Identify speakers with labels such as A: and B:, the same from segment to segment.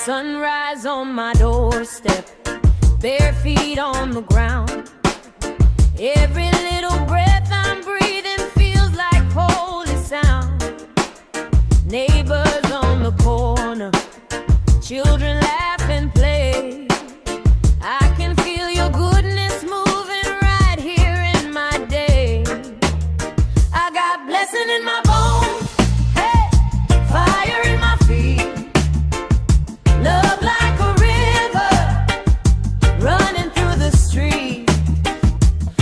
A: Sunrise on my doorstep, bare feet on the ground. Every little breath I'm breathing feels like holy sound. Neighbors on the corner, children laugh and play. I can feel your goodness moving right here in my day. I got blessing in my bones, hey, fire in my feet, love like a river running through the street.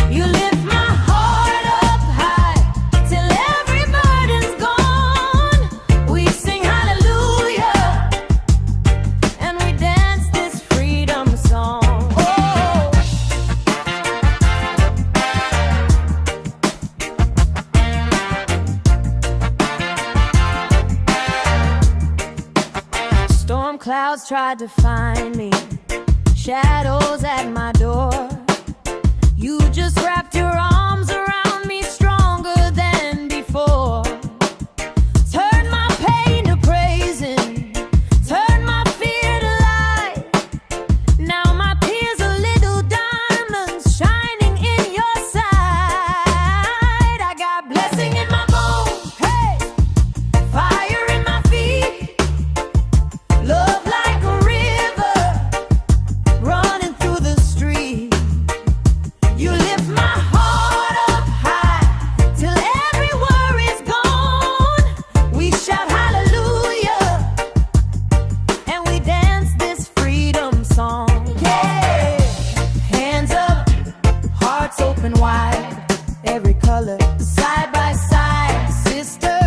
A: You lift my heart up high till every burden's gone. We sing hallelujah and we dance this freedom song. Storm clouds tried to find me, shadows at my door. You just wrapped your arms around me stronger than before. Turn my pain to praising, turn my fear to light. Now my tears are little diamonds shining in your side. I got blessing in my bones, hey, fire in my feet, love like a river running through the street. You lift my heart up high till every worry's gone. We shout hallelujah and we dance this freedom song. Yeah, hands up, hearts open wide, every color side by side. Sister,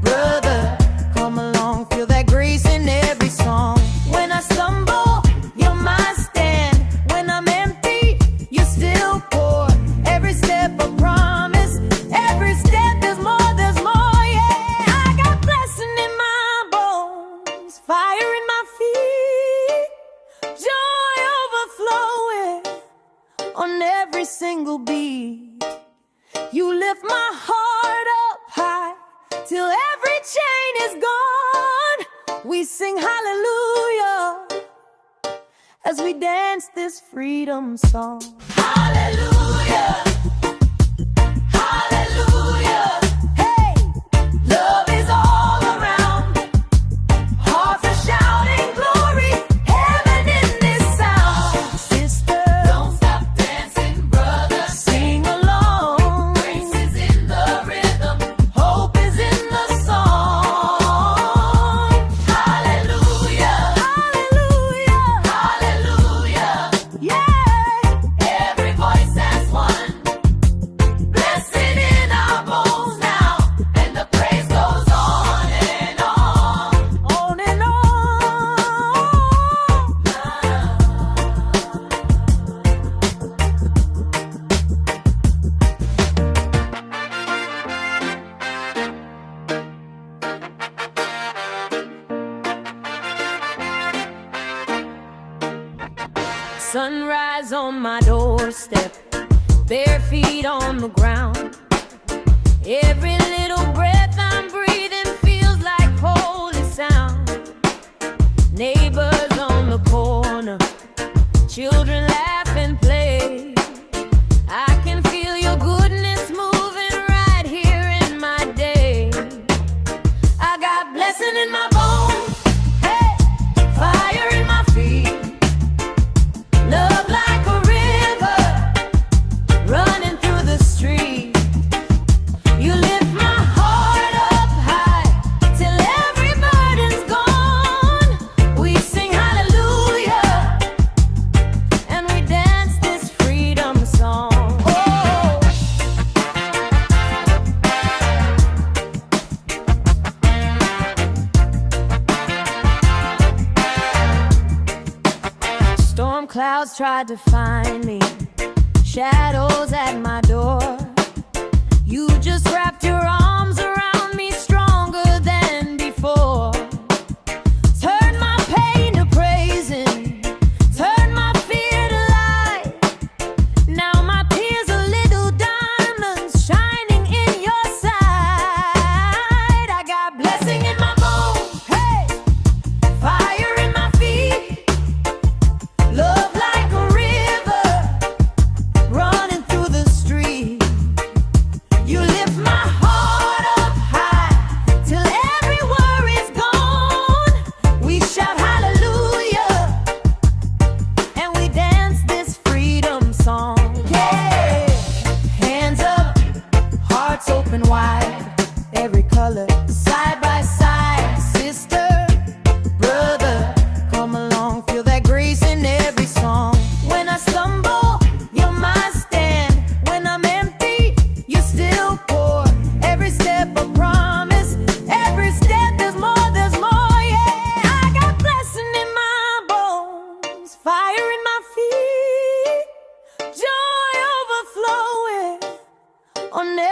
A: brother, come along, feel that grace in every song. When I stumble, you're my stand. When I'm empty, you still pour. Every step a promise, every step there's more, yeah. I got blessing in my bones, fire in my feet, joy overflowing on every single beat. You lift my heart up high till every chain is gone. We sing hallelujah as we dance this freedom song. Hallelujah, hallelujah, hey, love is all around. Hearts are shouting glory, heaven in this sound. Sister, don't stop dancing, brother, sing along. Grace is in the rhythm, hope is in the song. Hallelujah, hallelujah, hallelujah, yeah. Every voice has one. Blessing in our bones now, and the praise goes on and on, on and on. Sunrise on my doorstep, bare feet on the ground. Every little breath I'm breathing feels like holy sound. Neighbors on the corner, children laugh and play. I can feel your goodness moving right here in my day. I got blessing in my bones, hey, fire in my feet, love like a river running through the street. You lift my heart up high till every burden's gone. We sing hallelujah and we dance this freedom song. Storm clouds tried to find me, shadows at my door. You just wrapped your arms around me stronger than before. Turn my pain to praising, turn my fear to light. Now my tears are little diamonds shining in your side. I got blessing in my bones, hey, fire in my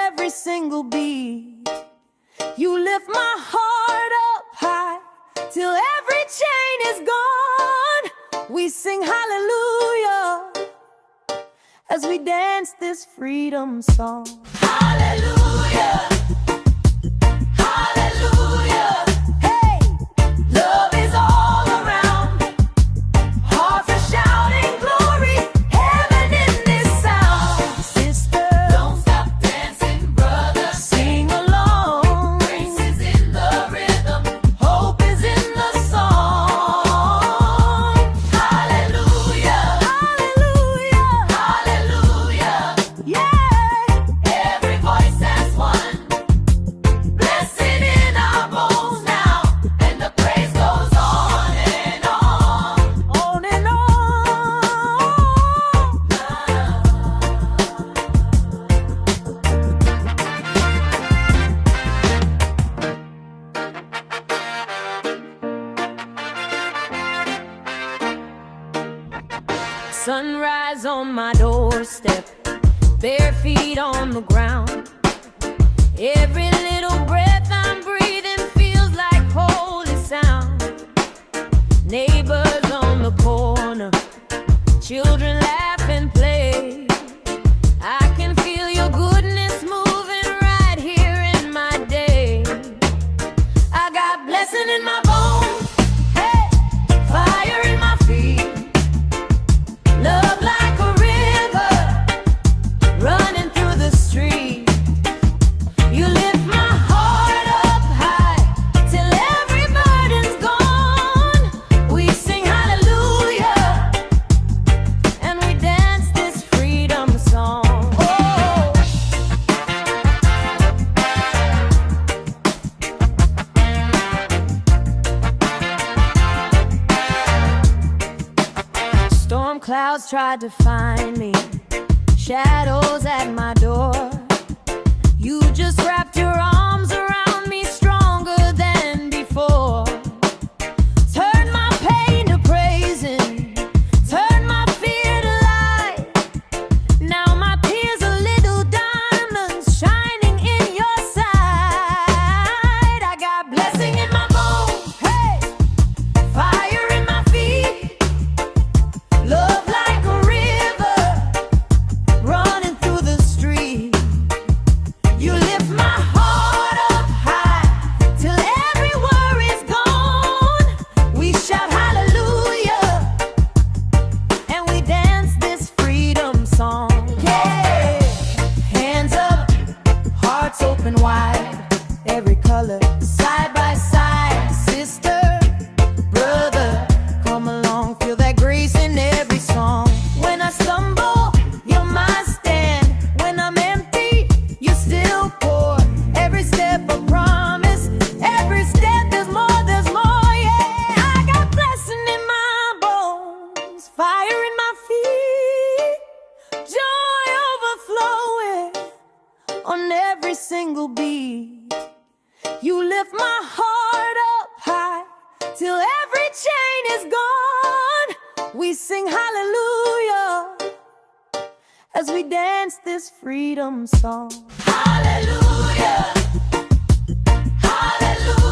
A: every single beat. You lift my heart up high till every chain is gone. We sing hallelujah as we dance this freedom song. Hallelujah, hallelujah. Hey, love is all around. Hearts are shouting glory, heaven in this sound. Sister, don't stop dancing, brother. Sing along. Grace is in the rhythm. Hope is in the song. Hallelujah, hallelujah, hallelujah. Yeah, every voice has one. Blessing in our bones now, and the praise goes on and on. On and on. Sunrise on my doorstep, bare feet on the ground. Every little breath I'm breathing feels like holy sound. Neighbors on the corner, children laugh and play. I can feel your goodness moving right here in my day. I got blessing in my bones, hey, fire in my feet. Love like a river running through the street. You lift my heart up high till every burden's gone. We sing hallelujah and we dance this freedom song. Oh, storm clouds tried to find me, shadows at my door. You just wrapped your arms around me stronger than before. Turn my pain to praising, turn my fear to light. Now my tears are little diamonds shining in your side. I got blessing in my bones, hey, fire in my feet. Love like a river running through the street. You lift my heart up high till every worry's gone. We shout hallelujah and we dance this freedom song. Yeah, hands up, hearts open wide, every color side by side. Sister, brother, come along, feel that grace in every song. When I stumble, you're my stand. When I'm empty, you still pour. Every step a promise, every step there's more, yeah. I got blessing in my bones, fire in my feet, joy overflowing on every single beat. You lift my heart up high till every chain is gone. We sing hallelujah as we dance this freedom song. Hallelujah, hallelujah.